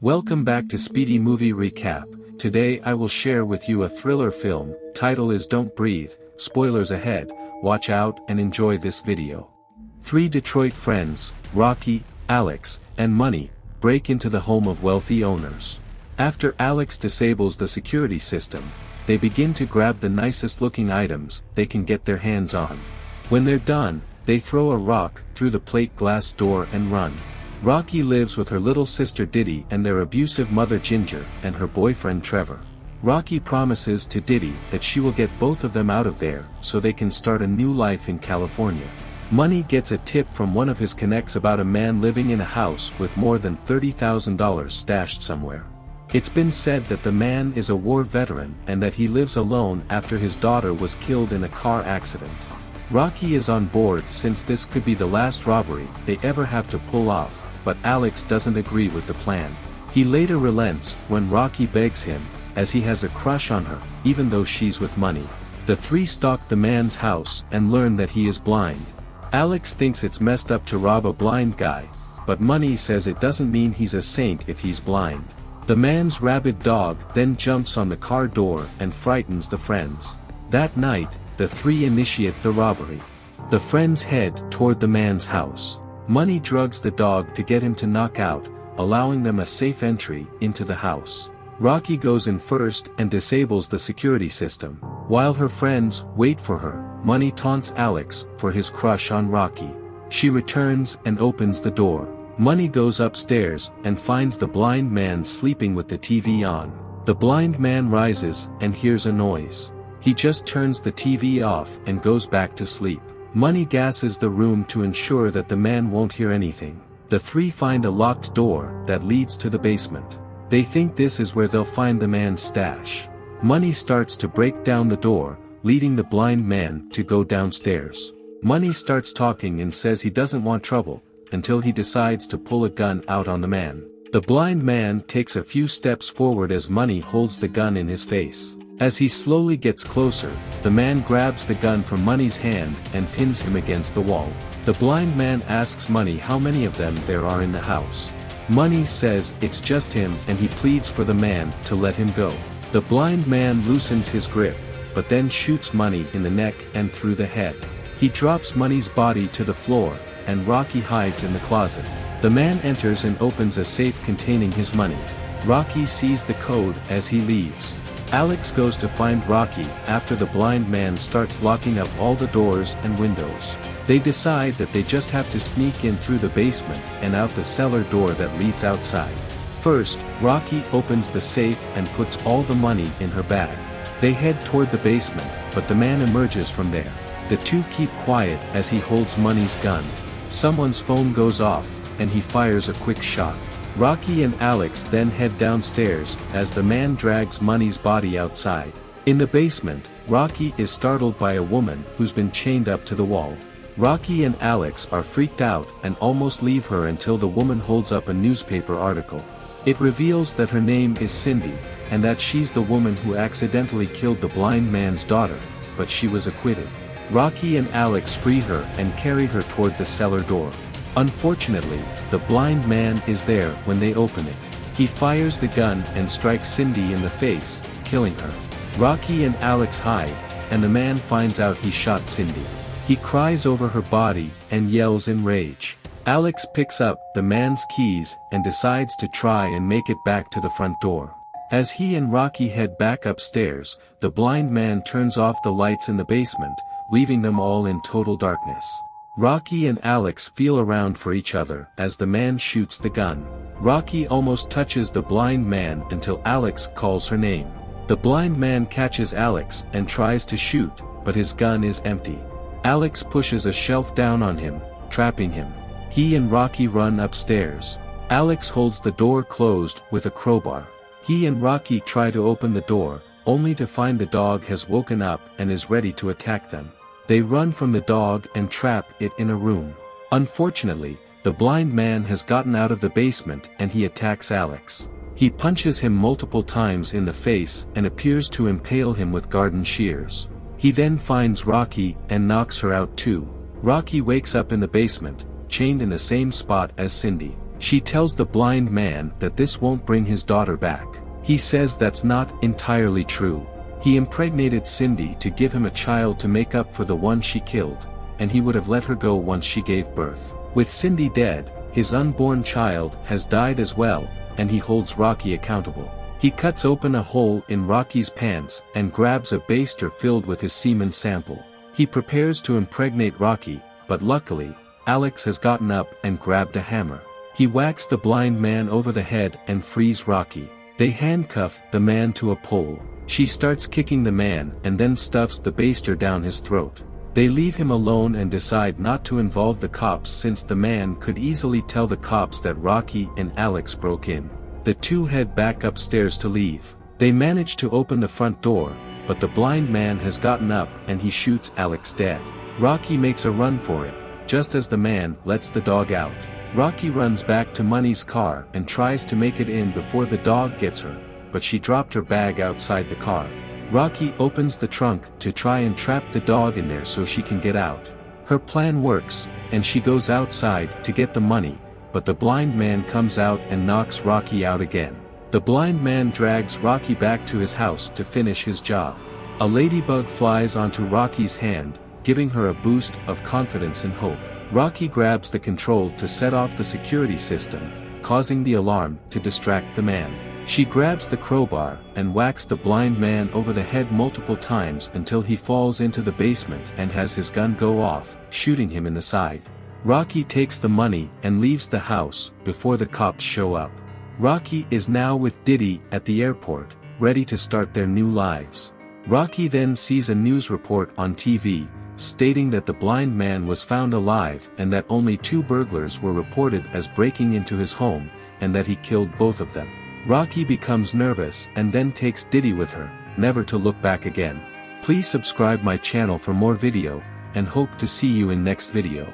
Welcome back to Speedy Movie Recap. Today I will share with you a thriller film. Title is Don't Breathe. Spoilers ahead. Watch out and enjoy this video. Three Detroit friends, Rocky, Alex, and Money, break into the home of wealthy owners. After Alex disables the security system, they begin to grab the nicest looking items they can get their hands on. When they're done, they throw a rock through the plate glass door and run. Rocky lives with her little sister Diddy and their abusive mother Ginger and her boyfriend Trevor. Rocky promises to Diddy that she will get both of them out of there so they can start a new life in California. Money gets a tip from one of his connects about a man living in a house with more than $30,000 stashed somewhere. It's been said that the man is a war veteran and that he lives alone after his daughter was killed in a car accident. Rocky is on board since this could be the last robbery they ever have to pull off, but Alex doesn't agree with the plan. He later relents when Rocky begs him, as he has a crush on her, even though she's with Money. The three stalk the man's house and learn that he is blind. Alex thinks it's messed up to rob a blind guy, but Money says it doesn't mean he's a saint if he's blind. The man's rabid dog then jumps on the car door and frightens the friends. That night, the three initiate the robbery. The friends head toward the man's house. Money drugs the dog to get him to knock out, allowing them a safe entry into the house. Rocky goes in first and disables the security system. While her friends wait for her, Money taunts Alex for his crush on Rocky. She returns and opens the door. Money goes upstairs and finds the blind man sleeping with the TV on. The blind man rises and hears a noise. He just turns the TV off and goes back to sleep. Money gasses the room to ensure that the man won't hear anything. The three find a locked door that leads to the basement. They think this is where they'll find the man's stash. Money starts to break down the door, leading the blind man to go downstairs. Money starts talking and says he doesn't want trouble, until he decides to pull a gun out on the man. The blind man takes a few steps forward as Money holds the gun in his face. As he slowly gets closer, the man grabs the gun from Money's hand and pins him against the wall. The blind man asks Money how many of them there are in the house. Money says it's just him and he pleads for the man to let him go. The blind man loosens his grip, but then shoots Money in the neck and through the head. He drops Money's body to the floor, and Rocky hides in the closet. The man enters and opens a safe containing his money. Rocky sees the code as he leaves. Alex goes to find Rocky after the blind man starts locking up all the doors and windows. They decide that they just have to sneak in through the basement and out the cellar door that leads outside. First, Rocky opens the safe and puts all the money in her bag. They head toward the basement, but the man emerges from there. The two keep quiet as he holds Money's gun. Someone's phone goes off, and he fires a quick shot. Rocky and Alex then head downstairs as the man drags Money's body outside. In the basement, Rocky is startled by a woman who's been chained up to the wall. Rocky and Alex are freaked out and almost leave her until the woman holds up a newspaper article. It reveals that her name is Cindy, and that she's the woman who accidentally killed the blind man's daughter, but she was acquitted. Rocky and Alex free her and carry her toward the cellar door. Unfortunately, the blind man is there when they open it. He fires the gun and strikes Cindy in the face, killing her. Rocky and Alex hide, and the man finds out he shot Cindy. He cries over her body and yells in rage. Alex picks up the man's keys and decides to try and make it back to the front door. As he and Rocky head back upstairs, the blind man turns off the lights in the basement, leaving them all in total darkness. Rocky and Alex feel around for each other as the man shoots the gun. Rocky almost touches the blind man until Alex calls her name. The blind man catches Alex and tries to shoot, but his gun is empty. Alex pushes a shelf down on him, trapping him. He and Rocky run upstairs. Alex holds the door closed with a crowbar. He and Rocky try to open the door, only to find the dog has woken up and is ready to attack them. They run from the dog and trap it in a room. Unfortunately, the blind man has gotten out of the basement and he attacks Alex. He punches him multiple times in the face and appears to impale him with garden shears. He then finds Rocky and knocks her out too. Rocky wakes up in the basement, chained in the same spot as Cindy. She tells the blind man that this won't bring his daughter back. He says that's not entirely true. He impregnated Cindy to give him a child to make up for the one she killed, and he would have let her go once she gave birth. With Cindy dead, his unborn child has died as well, and he holds Rocky accountable. He cuts open a hole in Rocky's pants and grabs a baster filled with his semen sample. He prepares to impregnate Rocky, but luckily, Alex has gotten up and grabbed a hammer. He whacks the blind man over the head and frees Rocky. They handcuff the man to a pole. She starts kicking the man and then stuffs the baster down his throat. They leave him alone and decide not to involve the cops since the man could easily tell the cops that Rocky and Alex broke in. The two head back upstairs to leave. They manage to open the front door, but the blind man has gotten up and he shoots Alex dead. Rocky makes a run for it, just as the man lets the dog out. Rocky runs back to Money's car and tries to make it in before the dog gets her, but she dropped her bag outside the car. Rocky opens the trunk to try and trap the dog in there so she can get out. Her plan works, and she goes outside to get the money, but the blind man comes out and knocks Rocky out again. The blind man drags Rocky back to his house to finish his job. A ladybug flies onto Rocky's hand, giving her a boost of confidence and hope. Rocky grabs the control to set off the security system, causing the alarm to distract the man. She grabs the crowbar and whacks the blind man over the head multiple times until he falls into the basement and has his gun go off, shooting him in the side. Rocky takes the money and leaves the house before the cops show up. Rocky is now with Diddy at the airport, ready to start their new lives. Rocky then sees a news report on TV, stating that the blind man was found alive and that only 2 burglars were reported as breaking into his home, and that he killed both of them. Rocky becomes nervous and then takes Diddy with her, never to look back again. Please subscribe my channel for more video, and hope to see you in next video.